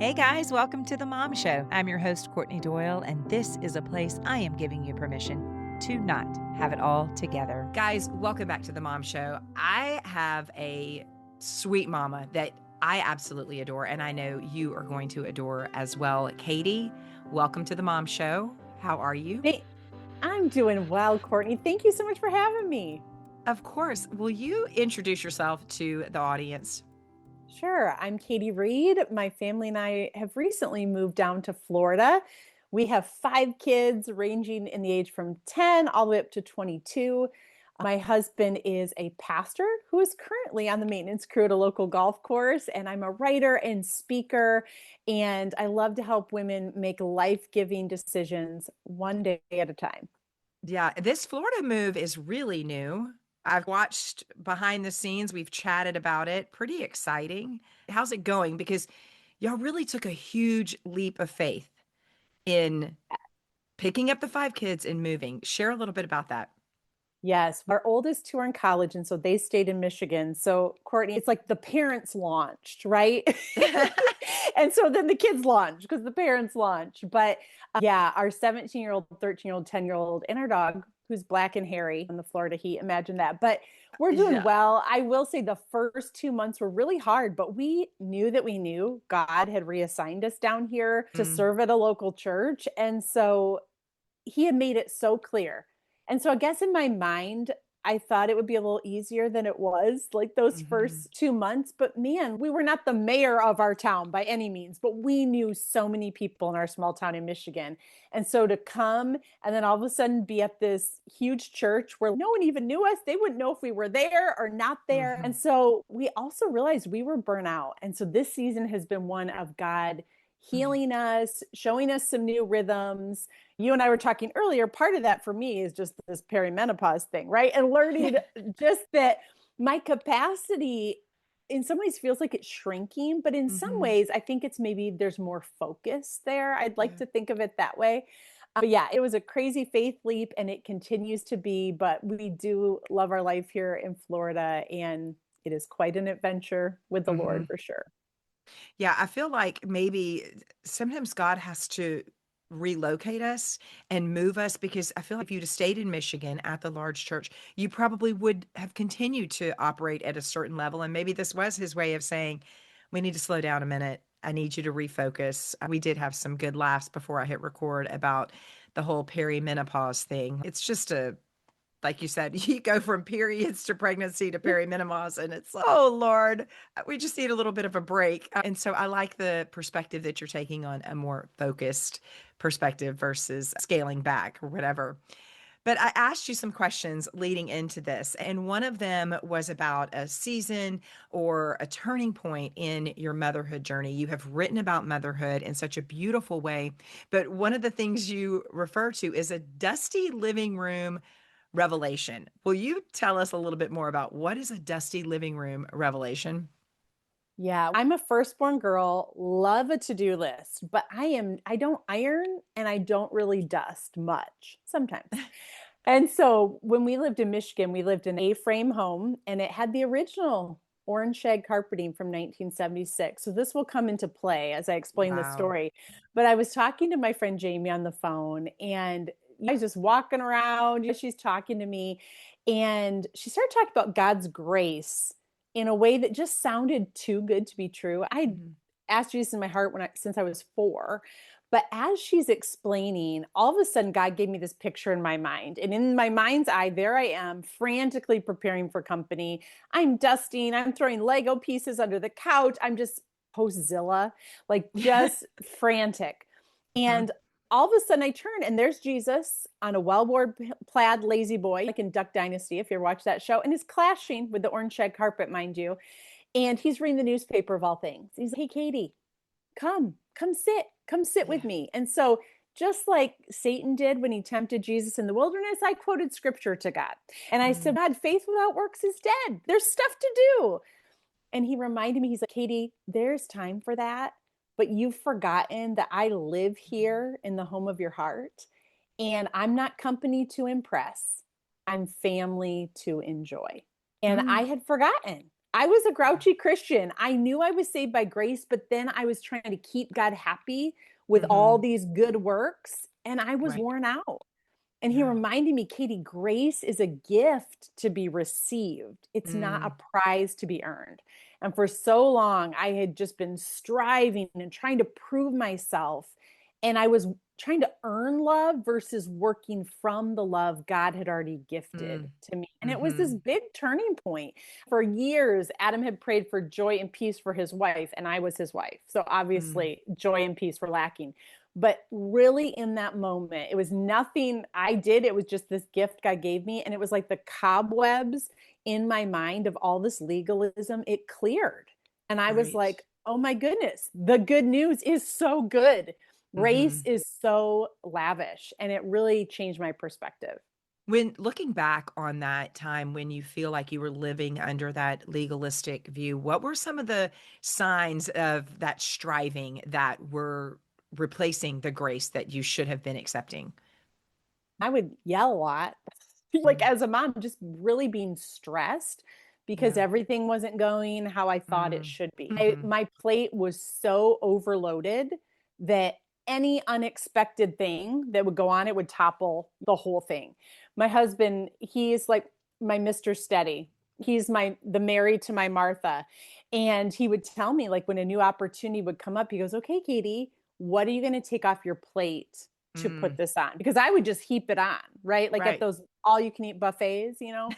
Hey guys, welcome to the Mom Show. I'm your host, Courtney Doyle, and this is a place I am giving you permission to not have it all together. Guys, welcome back to the Mom Show. I have a sweet mama that I absolutely adore, and I know you are going to adore as well. Katie, welcome to the Mom Show. How are you? Hey, I'm doing well, Courtney. Thank you so much for having me. Of course. Will you introduce yourself to the audience? Sure. I'm Katie Reid. My family and I have recently moved down to Florida. We have 5 kids ranging in the age from 10 all the way up to 22. My husband is a pastor who is currently on the maintenance crew at a local golf course, and I'm a writer and speaker, and I love to help women make life-giving decisions one day at a time. Yeah, this Florida move is really new. I've watched behind the scenes. We've chatted about it. Pretty exciting. How's it going? Because y'all really took a huge leap of faith in picking up the 5 kids and moving. Share a little bit about that. Yes, our oldest 2 are in college, and so they stayed in Michigan. So, Courtney, it's like the parents launched, right? And so then the kids launch because the parents launch. But yeah, our 17-year-old, 13-year-old, 10-year-old, and our dog, who's black and hairy in the Florida heat. Imagine that. But we're doing Yeah. well. I will say the first 2 months were really hard, but we knew that we knew God had reassigned us down here to Mm, serve at a local church. And so he had made it so clear. And so I guess in my mind, I thought it would be a little easier than it was, like those mhm. first 2 months. But man, we were not the mayor of our town by any means, but we knew so many people in our small town in Michigan. And so to come and then all of a sudden be at this huge church where no one even knew us, they wouldn't know if we were there or not there. Mhm. And so we also realized we were burnt out. And so this season has been one of God Mhm. healing us, showing us some new rhythms. You and I were talking earlier, part of that for me is just this perimenopause thing, right? And learning just that my capacity in some ways feels like it's shrinking, but in some Mhm. ways, I think it's maybe there's more focus there. I'd like Yeah. to think of it that way. But yeah, it was a crazy faith leap and it continues to be, but we do love our life here in Florida and it is quite an adventure with the Lord Mhm. for sure. Yeah, I feel like maybe sometimes God has to relocate us and move us because I feel like if you'd have stayed in Michigan at the large church, you probably would have continued to operate at a certain level. And maybe this was his way of saying, we need to slow down a minute. I need you to refocus. We did have some good laughs before I hit record about the whole perimenopause thing. It's just a like you said, you go from periods to pregnancy to perimenopause, and it's like, oh Lord, we just need a little bit of a break. And so I like the perspective that you're taking on a more focused perspective versus scaling back or whatever. But I asked you some questions leading into this, and one of them was about a season or a turning point in your motherhood journey. You have written about motherhood in such a beautiful way, but one of the things you refer to is a dusty living room revelation. Will you tell us a little bit more about what is a dusty living room revelation? Yeah, I'm a firstborn girl, love a to-do list, but I don't iron and I don't really dust much sometimes. And so when we lived in Michigan, we lived in an A-frame home and it had the original orange shag carpeting from 1976. So this will come into play as I explain the Wow. story. But I was talking to my friend Jamie on the phone and I was just walking around. She's talking to me and she started talking about God's grace in a way that just sounded too good to be true. I Mhm. asked Jesus in my heart since I was 4. But as she's explaining, all of a sudden God gave me this picture in my mind. And in my mind's eye, there I am frantically preparing for company. I'm dusting, I'm throwing Lego pieces under the couch. I'm just postzilla, like just frantic. Mhm. And all of a sudden I turn and there's Jesus on a well-worn plaid lazy boy, like in Duck Dynasty, if you ever watched that show, and is clashing with the orange shag carpet, mind you. And he's reading the newspaper of all things. He's like, hey, Katie, come sit with Yeah. me. And so just like Satan did when he tempted Jesus in the wilderness, I quoted scripture to God. And I said, Mhm. God, faith without works is dead. There's stuff to do. And he reminded me, he's like, Katie, there's time for that. But you've forgotten that I live Mhm. here in the home of your heart. And I'm not company to impress, I'm family to enjoy. And I Mm. had forgotten. I was a grouchy Christian. I knew I was saved by grace, but then I was trying to keep God happy with all Mhm. these good works, and I was Right. worn out. And he Yeah. reminded me, Katie, grace is a gift to be received. It's not a Mm. prize to be earned. And for so long, I had just been striving and trying to prove myself. And I was trying to earn love versus working from the love God had already gifted Mm. to me. And it was this Mhm. big turning point. For years, Adam had prayed for joy and peace for his wife, and I was his wife. So Mm. obviously, joy and peace were lacking. But really, in that moment, it was nothing I did. It was just this gift God gave me. And it was like the cobwebs in my mind of all this legalism, it cleared. And I was Right. like, oh my goodness, the good news is so good. Grace Mhm. is so lavish. And it really changed my perspective. When looking back on that time when you feel like you were living under that legalistic view, what were some of the signs of that striving that were replacing the grace that you should have been accepting? I would yell a lot. Like Mm. as a mom, just really being stressed because Yeah. everything wasn't going how I thought it Mm. should be. Mhm. My plate was so overloaded that any unexpected thing that would go on, it would topple the whole thing. My husband, he is like my Mr. Steady. He's the Mary to my Martha. And he would tell me, like, when a new opportunity would come up, he goes, okay, Katie, what are you going to take off your plate to put Mm. this on? Because I would just heap it on, right? Like at Right. those all you can eat buffets, you know?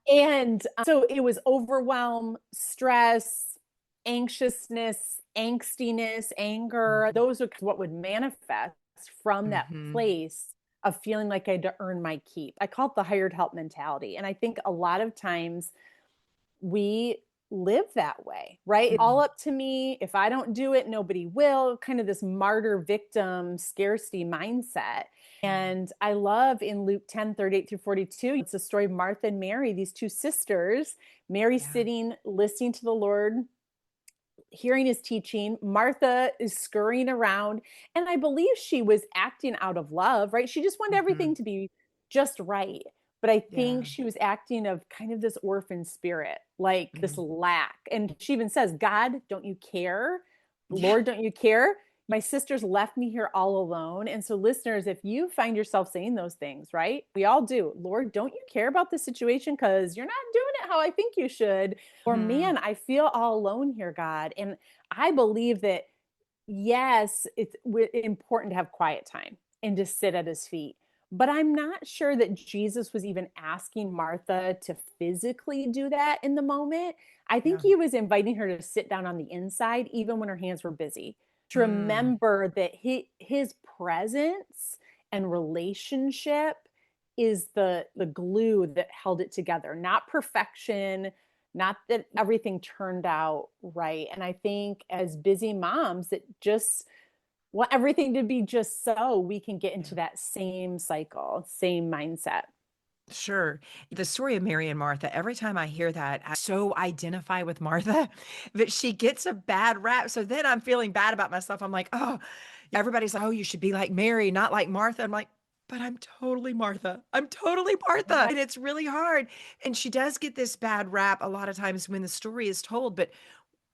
And so it was overwhelm, stress, anxiousness, angstiness, anger. Mhm. Those are what would manifest from that Mhm. place of feeling like I had to earn my keep. I call it the hired help mentality. And I think a lot of times we live that way, right? It's all Mm. up to me. If I don't do it, nobody will. Kind of this martyr victim scarcity mindset. Yeah. And I love in Luke 10:38 through 42, it's a story of Martha and Mary, these two sisters, Mary Yeah. sitting, listening to the Lord, hearing his teaching. Martha is scurrying around. And I believe she was acting out of love, right? She just wanted everything Mhm. to be just right. But I Yeah. think she was acting of kind of this orphan spirit, like this Mm. lack. And she even says, God, don't you care? Yeah. Lord, don't you care? My sisters left me here all alone. And so, listeners, if you find yourself saying those things, right? We all do. Lord, don't you care about the situation because you're not doing it how I think you should? Or, Mhm. man, I feel all alone here, God. And I believe that, yes, it's important to have quiet time and to sit at his feet. But I'm not sure that Jesus was even asking Martha to physically do that in the moment. I think Yeah. he was inviting her to sit down on the inside, even when her hands were busy, to Mm. remember that his presence and relationship is the glue that held it together, not perfection, not that everything turned out right. And I think as busy moms that just want everything to be just so, we can get into Yeah. that same cycle, same mindset. Sure. The story of Mary and Martha, every time I hear that, I so identify with Martha that she gets a bad rap. So then I'm feeling bad about myself. I'm like, oh, everybody's like, oh, you should be like Mary, not like Martha. I'm like, but I'm totally Martha. I'm totally Martha. And it's really hard. And she does get this bad rap a lot of times when the story is told. But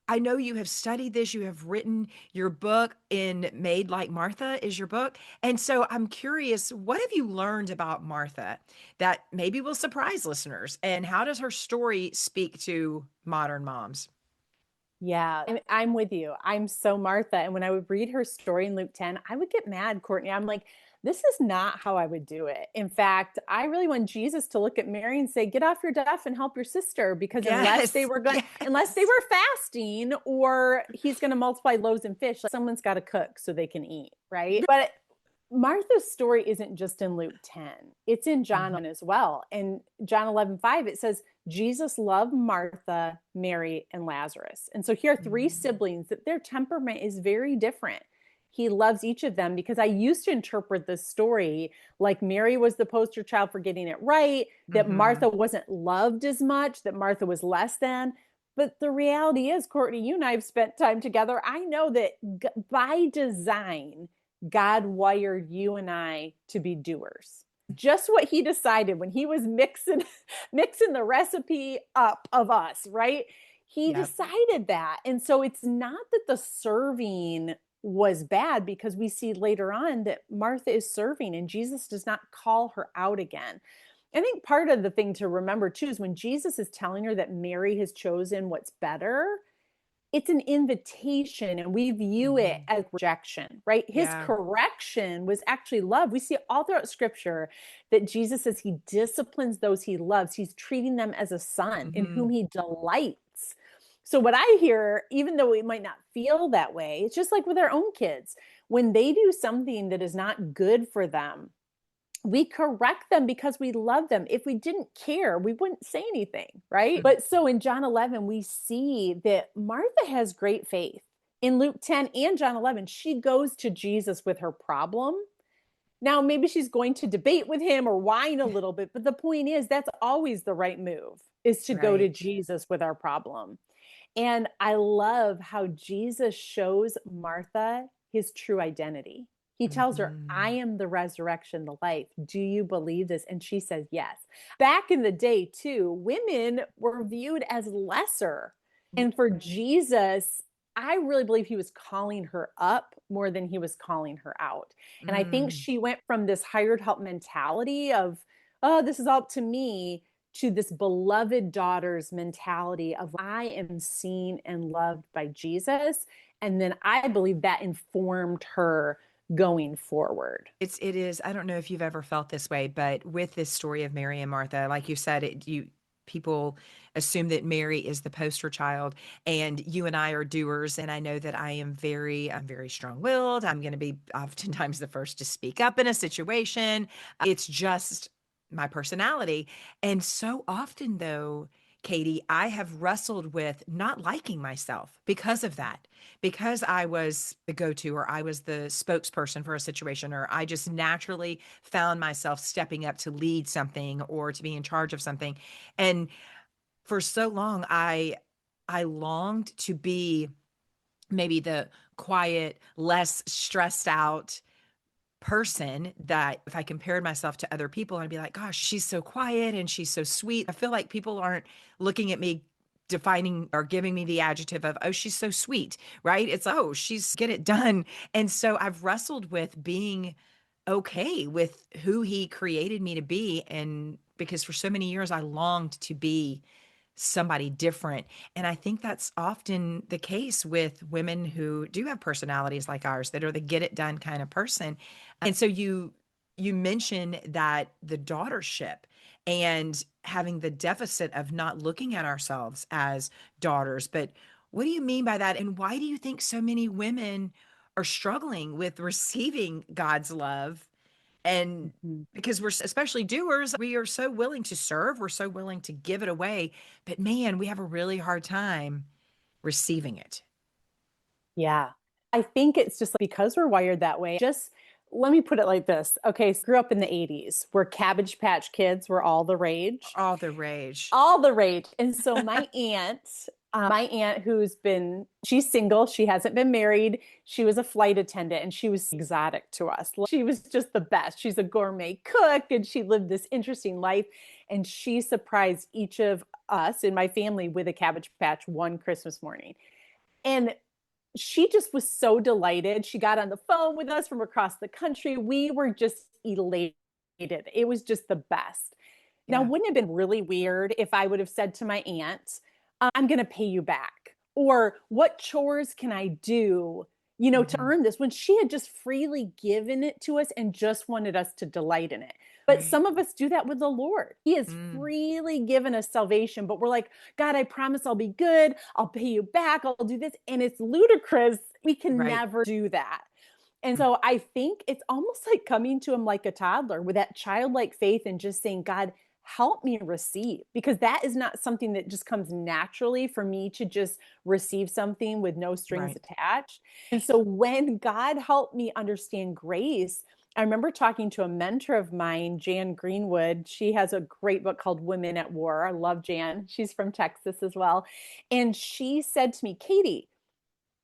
I know you have studied this, you have written your book in Made Like Martha is your book. And so I'm curious, what have you learned about Martha that maybe will surprise listeners? And how does her story speak to modern moms? Yeah, I'm with you. I'm so Martha. And when I would read her story in Luke 10, I would get mad, Courtney. I'm like, this is not how I would do it. In fact, I really want Jesus to look at Mary and say, get off your duff and help your sister. Because Yes. unless they Yes. were fasting, or he's going to multiply loaves and fish, like someone's got to cook so they can eat, right? But Martha's story isn't just in Luke 10, it's in John Mhm. 1 as well. In John 11:5, it says, Jesus loved Martha, Mary, and Lazarus. And so here are three Mm. siblings that their temperament is very different. He loves each of them because I used to interpret this story like Mary was the poster child for getting it right, that Mhm. Martha wasn't loved as much, that Martha was less than. But the reality is, Courtney, you and I have spent time together. I know that by design, God wired you and I to be doers. Just what he decided when he was mixing mixing the recipe up of us, right? He Yep. decided that. And so it's not that the serving was bad, because we see later on that Martha is serving and Jesus does not call her out again. I think part of the thing to remember too is when Jesus is telling her that Mary has chosen what's better, it's an invitation and we view it Mhm. as rejection, right? His Yeah. correction was actually love. We see all throughout scripture that Jesus says he disciplines those he loves. He's treating them as a son in whom Mhm. he delights. So, what I hear, even though we might not feel that way, it's just like with our own kids. When they do something that is not good for them, we correct them because we love them. If we didn't care, we wouldn't say anything, right? Mm. But so in John 11, we see that Martha has great faith. In Luke 10 and John 11, she goes to Jesus with her problem. Now, maybe she's going to debate with him or whine a little bit, but the point is that's always the right move, is to go to Right. Jesus with our problem. And I love how Jesus shows Martha his true identity. He tells her, I Mhm. am the resurrection, the life. Do you believe this? And she says, yes. Back in the day, too, women were viewed as lesser. Yeah. And for Jesus, I really believe he was calling her up more than he was calling her out. And I think Mm. she went from this hired help mentality of, oh, this is all up to me, to this beloved daughter's mentality of I am seen and loved by Jesus. And then I believe that informed her going forward. It is. I don't know if you've ever felt this way, but with this story of Mary and Martha, like you said, people assume that Mary is the poster child, and you and I are doers. And I know that I'm very strong-willed. I'm going to be oftentimes the first to speak up in a situation. It's just my personality. And so often, though, Katie, I have wrestled with not liking myself because of that, because I was the go to, or I was the spokesperson for a situation, or I just naturally found myself stepping up to lead something or to be in charge of something. And for so long, I longed to be maybe the quiet, less stressed out person, that if I compared myself to other people, I'd be like, gosh, she's so quiet and she's so sweet. I feel like people aren't looking at me defining or giving me the adjective of, oh, she's so sweet, right? It's, oh, she's get it done. And so I've wrestled with being okay with who he created me to be. And because for so many years I longed to be somebody different. And I think that's often the case with women who do have personalities like ours, that are the get it done kind of person. And so you mentioned that the daughtership and having the deficit of not looking at ourselves as daughters. But what do you mean by that? And why do you think so many women are struggling with receiving God's love? And Mhm. because we're especially doers, we are so willing to serve, we're so willing to give it away, but man, we have a really hard time receiving it. Yeah. I think it's just because we're wired that way. Just let me put it like this. Okay, so grew up in the 80s where Cabbage Patch Kids were all the rage. All the rage. All the rage. And so my aunt she's single, she hasn't been married. She was a flight attendant and she was exotic to us. She was just the best. She's a gourmet cook and she lived this interesting life. And she surprised each of us in my family with a Cabbage Patch one Christmas morning. And she just was so delighted. She got on the phone with us from across the country. We were just elated. It was just the best. Now, Yeah. wouldn't it have been really weird if I would have said to my aunt, I'm going to pay you back? Or what chores can I do, to Mhm. earn this, when she had just freely given it to us and just wanted us to delight in it? But Right. some of us do that with the Lord. He has Mm. freely given us salvation, but we're like, God, I promise I'll be good. I'll pay you back. I'll do this. And it's ludicrous. We can Right. never do that. And so I think it's almost like coming to him like a toddler with that childlike faith and just saying, God, help me receive, because that is not something that just comes naturally for me to just receive something with no strings Right. attached. And so when God helped me understand grace, I remember talking to a mentor of mine, Jan Greenwood. She has a great book called Women at War. I love Jan. She's from Texas as well. And she said to me, Katie,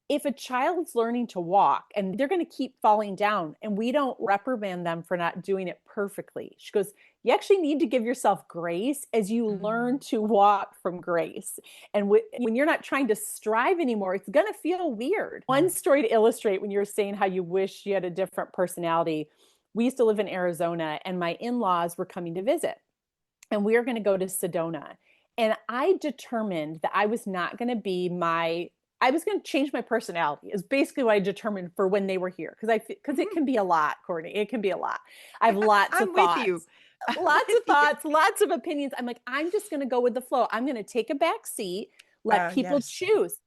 if a child's learning to walk and they're going to keep falling down and we don't reprimand them for not doing it perfectly, she goes, you actually need to give yourself grace as you learn Mm. to walk from grace. And when you're not trying to strive anymore, it's going to feel weird. One story to illustrate when you're saying how you wish you had a different personality. We used to live in Arizona and my in-laws were coming to visit and we were going to go to Sedona. And I determined that I was not going to be I was going to change my personality is basically what I determined for when they were here. Because it Mhm. can be a lot, Courtney. It can be a lot. I have lots of I'm with you. thoughts, I'm with you. lots of opinions. I'm like, I'm just going to go with the flow. I'm going to take a back seat, let people Yes. choose.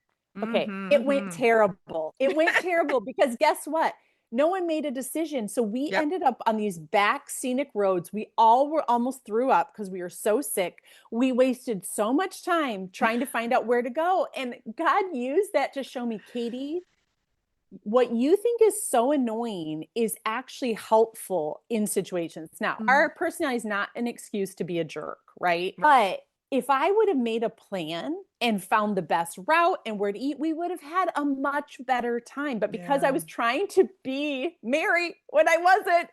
Okay, Mhm, it went mhm. terrible. It went terrible because guess what? No one made a decision. So we Yep. ended up on these back scenic roads. We all were almost threw up because we were so sick. We wasted so much time trying to find out where to go. And God used that to show me, Katie, what you think is so annoying is actually helpful in situations. Now, Mm. our personality is not an excuse to be a jerk, right? But if I would have made a plan and found the best route and where to eat, we would have had a much better time. But because I Yeah. was trying to be Mary when I wasn't,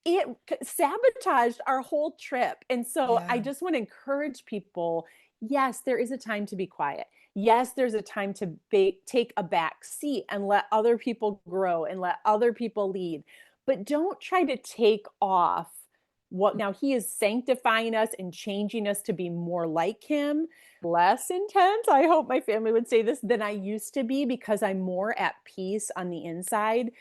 it sabotaged our whole trip. And so I Yeah. just want to encourage people, yes, there is a time to be quiet. Yes, there's a time to take a back seat and let other people grow and let other people lead. But don't try to take off what now he is sanctifying us and changing us to be more like him, less intense. I hope my family would say this than I used to be because I'm more at peace on the inside.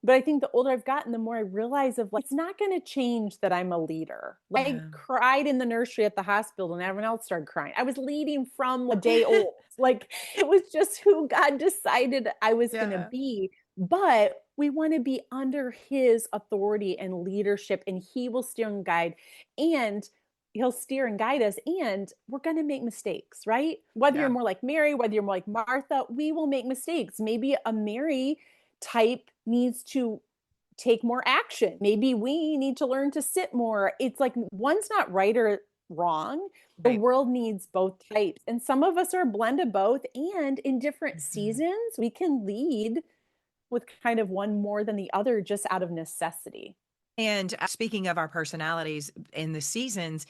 But I think the older I've gotten, the more I realize of like, it's not going to change that I'm a leader. Like, I Yeah. cried in the nursery at the hospital and everyone else started crying. I was leading from a day old. Like it was just who God decided I was going to Yeah. be. But we want to be under his authority and leadership, and he will steer and guide. And he'll steer and guide us, and we're going to make mistakes, right? Whether you're Yeah. more like Mary, whether you're more like Martha, we will make mistakes. Maybe a Mary type needs to take more action. Maybe we need to learn to sit more. It's like one's not right or wrong. The Right. world needs both types. And some of us are a blend of both. And in different Mhm. seasons, we can lead with kind of one more than the other just out of necessity. And speaking of our personalities in the seasons,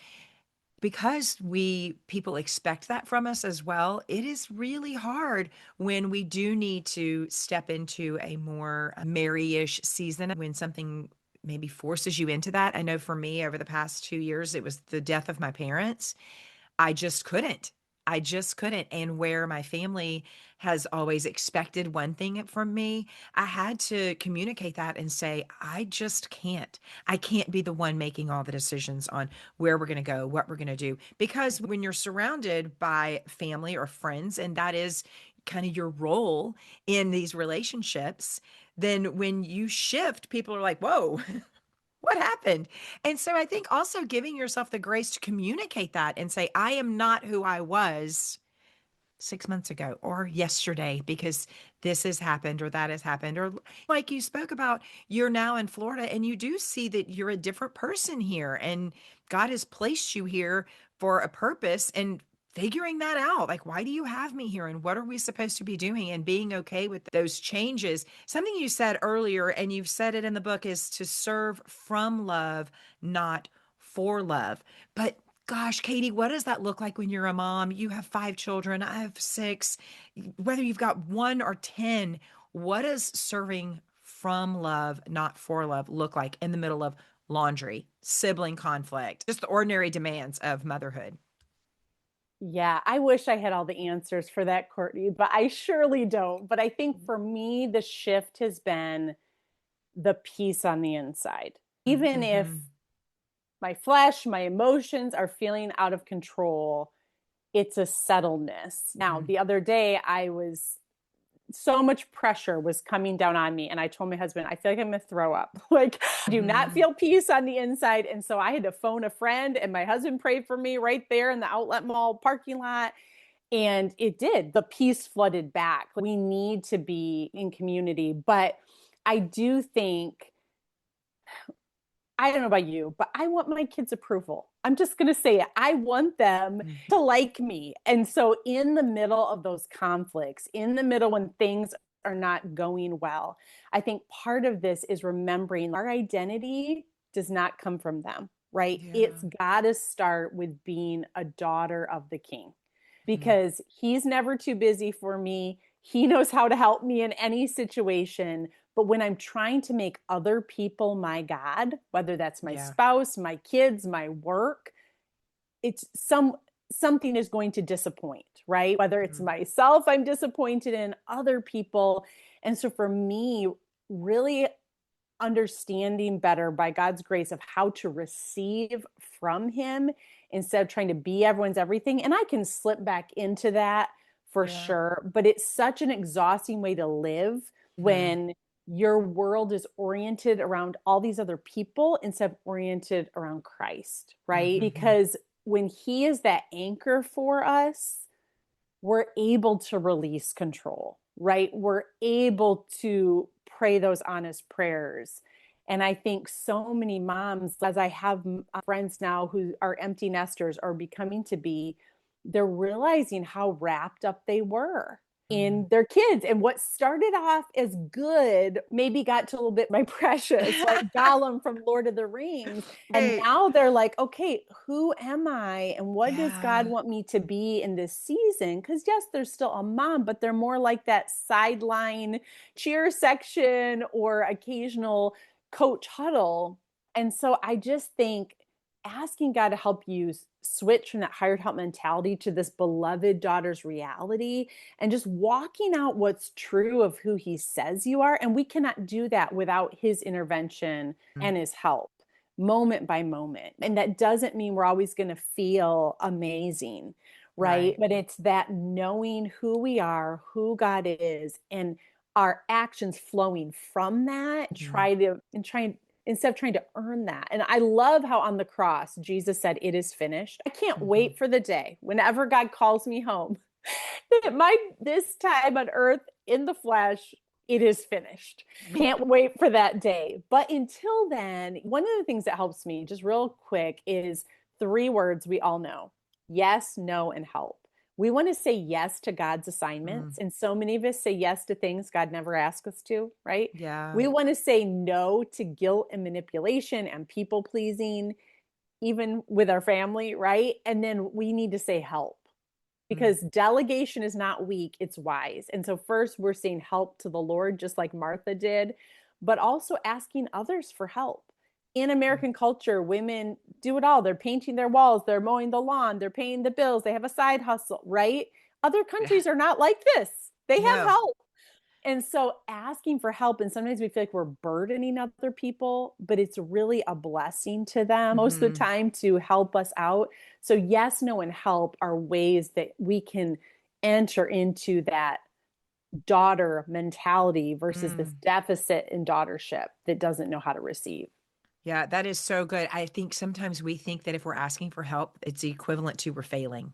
because we people expect that from us as well, it is really hard when we do need to step into a more merry-ish season when something maybe forces you into that. I know for me over the past 2 years, it was the death of my parents. I just couldn't. I just couldn't. And where my family has always expected one thing from me, I had to communicate that and say, I just can't. I can't be the one making all the decisions on where we're going to go, what we're going to do. Because when you're surrounded by family or friends, and that is kind of your role in these relationships, then when you shift, people are like, whoa, what happened? And so I think also giving yourself the grace to communicate that and say, I am not who I was 6 months ago or yesterday because this has happened or that has happened. Or like you spoke about, you're now in Florida and you do see that you're a different person here and God has placed you here for a purpose and figuring that out. Like, why do you have me here and what are we supposed to be doing and being okay with those changes? Something you said earlier, and you've said it in the book, is to serve from love, not for love. But gosh, Katie, what does that look like when you're a mom? You have 5 children, I have 6. Whether you've got 1 or 10, what does serving from love, not for love, look like in the middle of laundry, sibling conflict, just the ordinary demands of motherhood? Yeah, I wish I had all the answers for that, Courtney, but I surely don't. But I think Mm. for me, the shift has been the peace on the inside. Even if Mm-hmm. my flesh, my emotions are feeling out of control, it's a settledness. Now, Mm. the other day, I was so much pressure was coming down on me. And I told my husband, I feel like I'm going to throw up. Like, I do not Mm-hmm. feel peace on the inside. And so I had to phone a friend, and my husband prayed for me right there in the outlet mall parking lot. And it did. The peace flooded back. We need to be in community. But I do think I don't know about you, but I want my kids' approval. I'm just going to say it. I want them Mm. to like me. And so, in the middle of those conflicts, in the middle when things are not going well. I think part of this is remembering our identity does not come from them, right? Yeah. It's got to start with being a daughter of the king Mm. because he's never too busy for me. He knows how to help me in any situation. But when I'm trying to make other people my God, whether that's my Yeah. spouse, my kids, my work, it's something is going to disappoint, right? Whether it's Mm. myself I'm disappointed in, other people. And so for me, really understanding better by God's grace of how to receive from him instead of trying to be everyone's everything. And I can slip back into that for Yeah. sure, but it's such an exhausting way to live Mm. when your world is oriented around all these other people instead of oriented around Christ, right? Mm-hmm. Because when he is that anchor for us, we're able to release control, right? We're able to pray those honest prayers. And I think so many moms, as I have friends now who are empty nesters or becoming to be, they're realizing how wrapped up they were Mm. in their kids. And what started off as good maybe got to a little bit my precious, like Gollum from Lord of the Rings. And Right. now they're like, okay, who am I? And what does God Yeah. want me to be in this season? Because yes, they're still a mom, but they're more like that sideline cheer section or occasional coach huddle. And so I just think asking God to help you switch from that hired help mentality to this beloved daughter's reality and just walking out what's true of who he says you are. And we cannot do that without his intervention Mm. and his help moment by moment. And that doesn't mean we're always going to feel amazing, right? Right. But it's that knowing who we are, who God is, and our actions flowing from that, Mm. trying instead of trying to earn that. And I love how on the cross, Jesus said, "It is finished." I can't Mm-hmm. wait for the day whenever God calls me home that this time on earth in the flesh, it is finished. Can't wait for that day. But until then, one of the things that helps me just real quick is three words we all know: yes, no, and help. We want to say yes to God's Mm. assignments. And so many of us say yes to things God never asked us to, right? Yeah. We want to say no to guilt and manipulation and people pleasing, even with our family, right? And then we need to say help Mm. because delegation is not weak, it's wise. And so, first, we're saying help to the Lord, just like Martha did, but also asking others for help. In Mm. American culture, women do it all. They're painting their walls, they're mowing the lawn, they're paying the bills, they have a side hustle, right? Other Yeah. countries are not like this. They have No. help. And so asking for help, and sometimes we feel like we're burdening other people, but it's really a blessing to them most of the Mm-hmm. time to help us out. So, yes, no, and help are ways that we can enter into that daughter mentality versus this Mm. deficit in daughtership that doesn't know how to receive. Yeah, that is so good. I think sometimes we think that if we're asking for help, it's the equivalent to we're failing.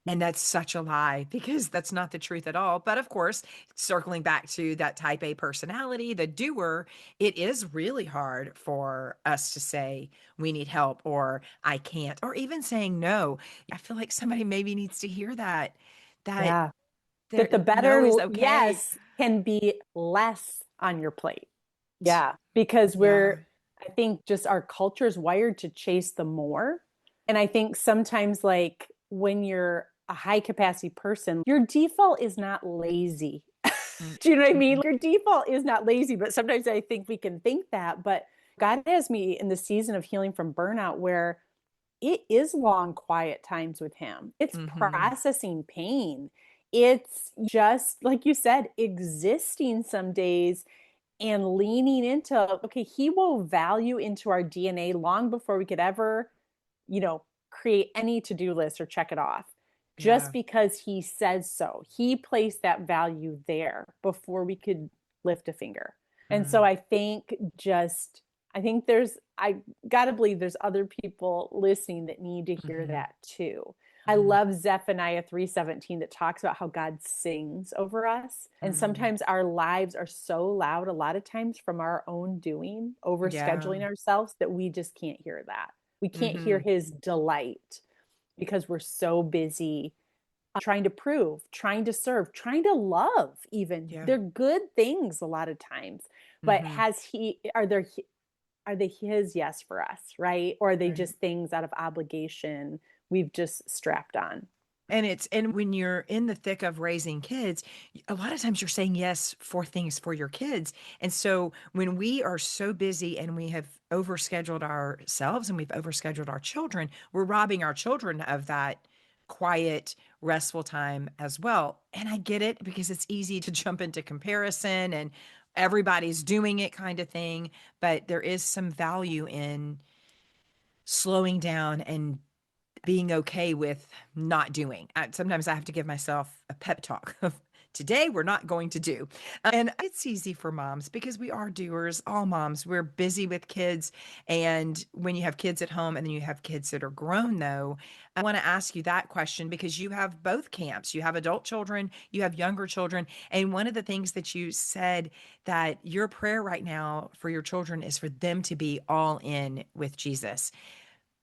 And that's such a lie because that's not the truth at all. But of course, circling back to that type A personality, the doer, it is really hard for us to say we need help or I can't, or even saying no. I feel like somebody maybe needs to hear that Yeah. there That the no is better okay. yes can be less on your plate. Yeah, because Yeah. I think just our culture is wired to chase the more. And I think sometimes, like when you're a high capacity person, your default is not lazy. Mm. Do you know what I mean? Mm-mm. Your default is not lazy, but sometimes I think we can think that. But God has me in the season of healing from burnout where it is long, quiet times with Him. It's Mhm. processing pain. It's just, like you said, existing some days and leaning into, okay, he will value into our DNA long before we could ever, create any to-do list or check it off. Just Yeah. because he says so. He placed that value there before we could lift a finger. And so Mm. I gotta believe there's other people listening that need to hear Mhm. that too. I Mm. love Zephaniah 3:17 that talks about how God sings over us. And Mm. sometimes our lives are so loud, a lot of times from our own doing, Yeah. overscheduling ourselves, that we just can't hear that. We can't hear Mhm. his delight because we're so busy trying to prove, trying to serve, trying to love even. Yeah. They're good things a lot of times. But Hmm. are they his yes for us, right? Or are they Right. just things out of obligation we've just strapped on? And when you're in the thick of raising kids, a lot of times you're saying yes for things for your kids. And so when we are so busy and we have overscheduled ourselves and we've overscheduled our children, we're robbing our children of that quiet, restful time as well. And I get it because it's easy to jump into comparison and everybody's doing it kind of thing, but there is some value in slowing down and being okay with not doing. Sometimes I have to give myself a pep talk of today we're not going to do. And it's easy for moms because we are doers, all moms. We're busy with kids. And when you have kids at home and then you have kids that are grown, though, I want to ask you that question because you have both camps. You have adult children, you have younger children. And one of the things that you said that your prayer right now for your children is for them to be all in with Jesus.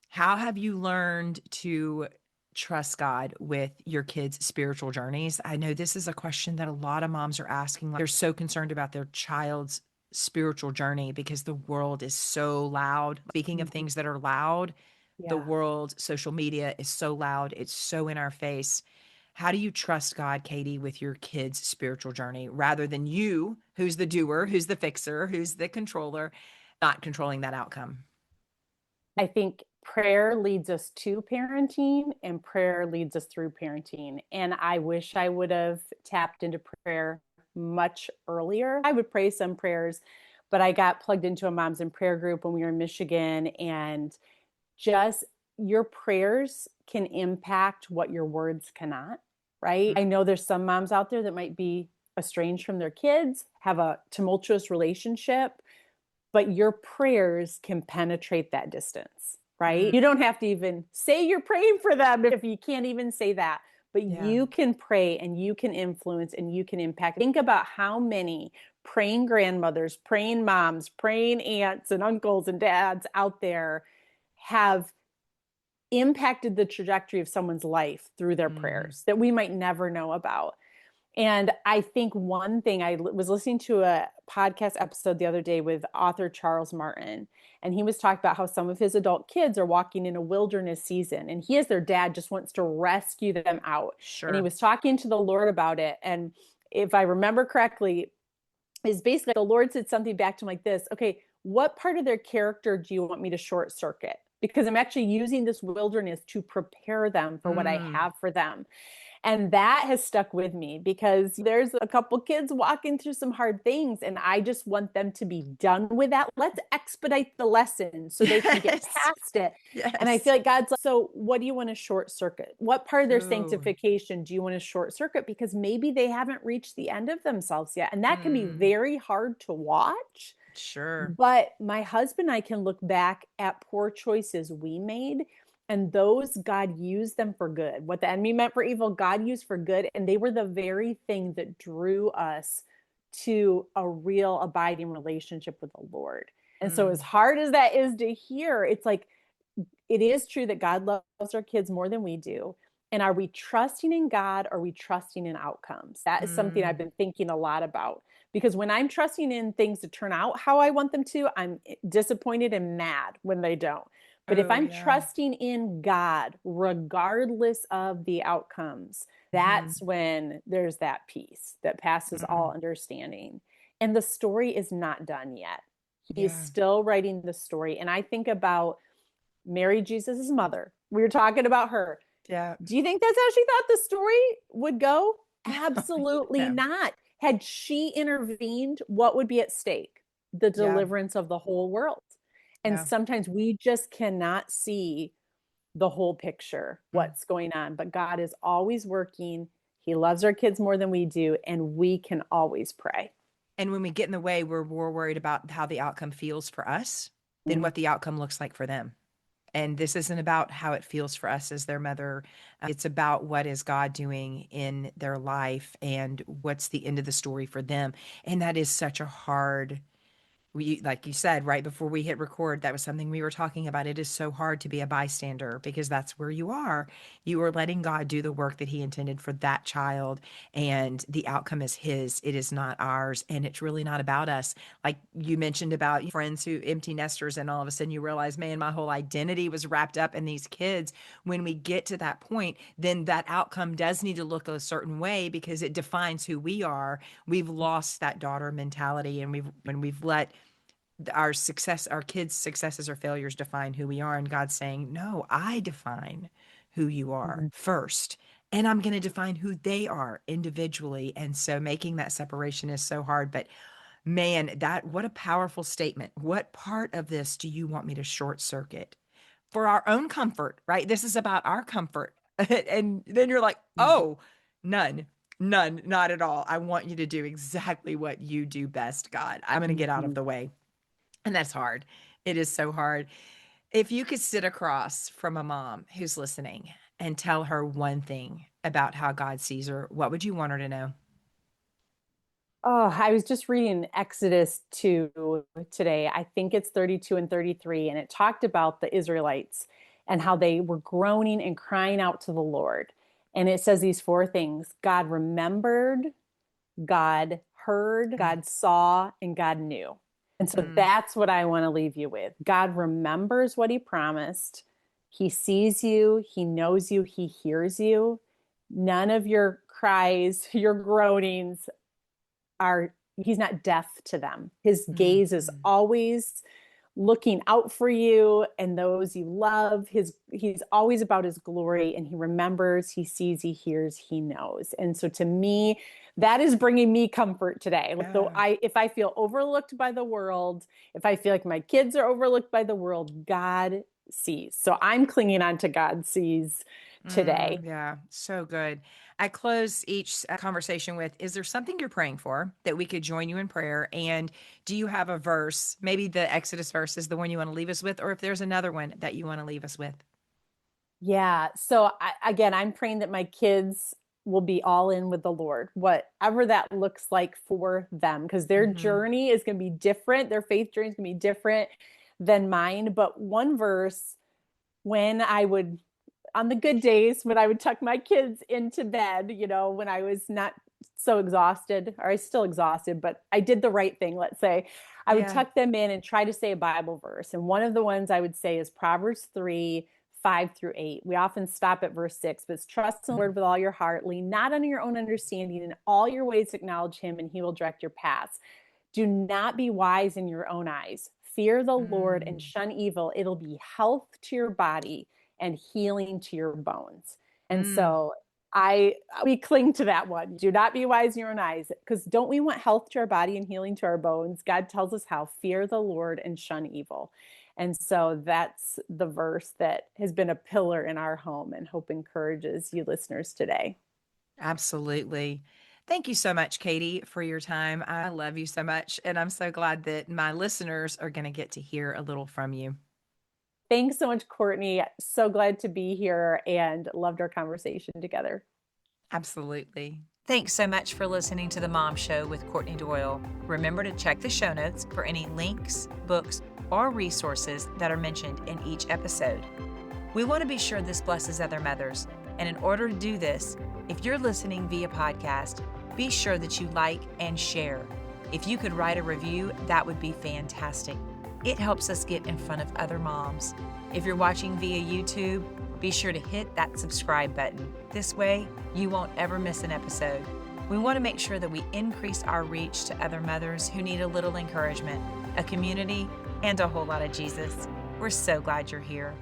How have you learned to trust God with your kids' spiritual journeys? I know this is a question that a lot of moms are asking. Like, they're so concerned about their child's spiritual journey because the world is so loud. Speaking of Mhm. things that are loud, the Yeah. world, social media is so loud, it's so in our face. How do you trust God, Katie, with your kids' spiritual journey rather than you, who's the doer, who's the fixer, who's the controller, not controlling that outcome? I think prayer leads us to parenting and prayer leads us through parenting. And I wish I would have tapped into prayer much earlier. I would pray some prayers, but I got plugged into a moms in prayer group when we were in Michigan, and just your prayers can impact what your words cannot, right? I know there's some moms out there that might be estranged from their kids, have a tumultuous relationship, but your prayers can penetrate that distance, Mm, right? You don't have to even say you're praying for them if you can't even say that, but yeah. you can pray and you can influence and you can impact. Think about how many praying grandmothers, praying moms, praying aunts and uncles and dads out there have impacted the trajectory of someone's life through their Mhm. prayers that we might never know about. And I think one thing, was listening to a podcast episode the other day with author Charles Martin, and he was talking about how some of his adult kids are walking in a wilderness season, and he, as their dad, just wants to rescue them out. And he Sure. was talking to the Lord about it. And if I remember correctly, is basically the Lord said something back to him like this: okay, what part of their character do you want me to short circuit? Because I'm actually using this wilderness to prepare them for what I Mm. have for them. And that has stuck with me because there's a couple kids walking through some hard things, and I just want them to be done with that. Let's expedite the lesson so they can get Yes. past it. And I Yes. feel like God's like, so what do you want to short circuit? What part of their Ooh. sanctification do you want to short circuit? Because maybe they haven't reached the end of themselves yet. And that can be Mm. very hard to watch. Sure. But my husband and I can look back at poor choices we made, and those God used them for good. What the enemy meant for evil, God used for good. And they were the very thing that drew us to a real abiding relationship with the Lord. And so, as Mm. hard as that is to hear, it's like it is true that God loves our kids more than we do. And are we trusting in God? Or are we trusting in outcomes? That is something I've Mm. been thinking a lot about, because when I'm trusting in things to turn out how I want them to, I'm disappointed and mad when they don't. But if Oh, I'm yeah. trusting in God, regardless of the outcomes, Mhm. that's when there's that peace that passes all Mm. understanding. And the story is not done yet. He is Yeah. still writing the story. And I think about Mary, Jesus's mother. We were talking about her. Yeah. Do you think that's how she thought the story would go? Absolutely No. not. Had she intervened, what would be at stake? The Yeah. deliverance of the whole world. And Yeah. sometimes we just cannot see the whole picture, Mm. what's going on. But God is always working. He loves our kids more than we do, and we can always pray. And when we get in the way, we're more worried about how the outcome feels for us than what the outcome looks like for them. And this isn't about how it feels for us as their mother. It's about what is God doing in their life and what's the end of the story for them. And that is such a hard we, like you said, right before we hit record, that was something we were talking about. It is so hard to be a bystander because that's where you are. You are letting God do the work that He intended for that child, and the outcome is His. It is not ours. And it's really not about us. Like you mentioned about friends who empty nesters, and all of a sudden you realize, man, my whole identity was wrapped up in these kids. When we get to that point, then that outcome does need to look a certain way because it defines who we are. We've lost that daughter mentality, and we've let our kids' successes or failures define who we are. And God's saying, no, I define who you are Mhm. first. And I'm going to define who they are individually. And so making that separation is so hard. But man, what a powerful statement. What part of this do you want me to short circuit for our own comfort, right? This is about our comfort. And then you're like, Mhm. oh, none. None, not at all. I want you to do exactly what you do best, God. I'm going to get out of Mhm. the way. And that's hard. It is so hard. If you could sit across from a mom who's listening and tell her one thing about how God sees her, what would you want her to know? Oh, I was just reading Exodus 2 today. I think it's 32 and 33, and it talked about the Israelites and how they were groaning and crying out to the Lord. And it says these four things: God remembered, God heard, Mm, God saw, and God knew. And so mm, that's what I want to leave you with. God remembers what He promised. He sees you, He knows you, He hears you. None of your cries, your groanings are, He's not deaf to them. His mm, gaze is mm, always looking out for you and those you love. He's always about His glory, and He remembers, He sees, He hears, He knows. And so to me, that is bringing me comfort today. Like, though yeah. I if I feel overlooked by the world, if I feel like my kids are overlooked by the world, God sees. So I'm clinging on to God sees today. Yeah, so good. I close each conversation with, is there something you're praying for that we could join you in prayer? And do you have a verse? Maybe the Exodus verse is the one you want to leave us with, or if there's another one that you want to leave us with. Yeah. So again, I'm praying that my kids will be all in with the Lord, whatever that looks like for them, because their Hmm. journey is going to be different. Their faith journey is going to be different than mine. But one verse, when I would, on the good days, when I would tuck my kids into bed, when I was not so exhausted, or I still exhausted, but I did the right thing, let's say, I would Yeah. tuck them in and try to say a Bible verse. And one of the ones I would say is Proverbs 3:5-8. We often stop at verse 6, but it's trust in the Lord with all your heart, lean not on your own understanding, in all your ways acknowledge Him, and He will direct your paths. Do not be wise in your own eyes. Fear the Lord and Mm, shun evil. It'll be health to your body and healing to your bones. And mm. so I we cling to that one. Do not be wise in your own eyes, because don't we want health to our body and healing to our bones? God tells us how: fear the Lord and shun evil. And so that's the verse that has been a pillar in our home, and hope encourages you listeners today. Absolutely. Thank you so much, Katie, for your time. I love you so much. And I'm so glad that my listeners are going to get to hear a little from you. Thanks so much, Courtney. So glad to be here and loved our conversation together. Absolutely. Thanks so much for listening to The Mom Show with Courtney Doyle. Remember to check the show notes for any links, books, or resources that are mentioned in each episode. We want to be sure this blesses other mothers. And in order to do this, if you're listening via podcast, be sure that you like and share. If you could write a review, that would be fantastic. It helps us get in front of other moms. If you're watching via YouTube, be sure to hit that subscribe button. This way, you won't ever miss an episode. We want to make sure that we increase our reach to other mothers who need a little encouragement, a community, and a whole lot of Jesus. We're so glad you're here.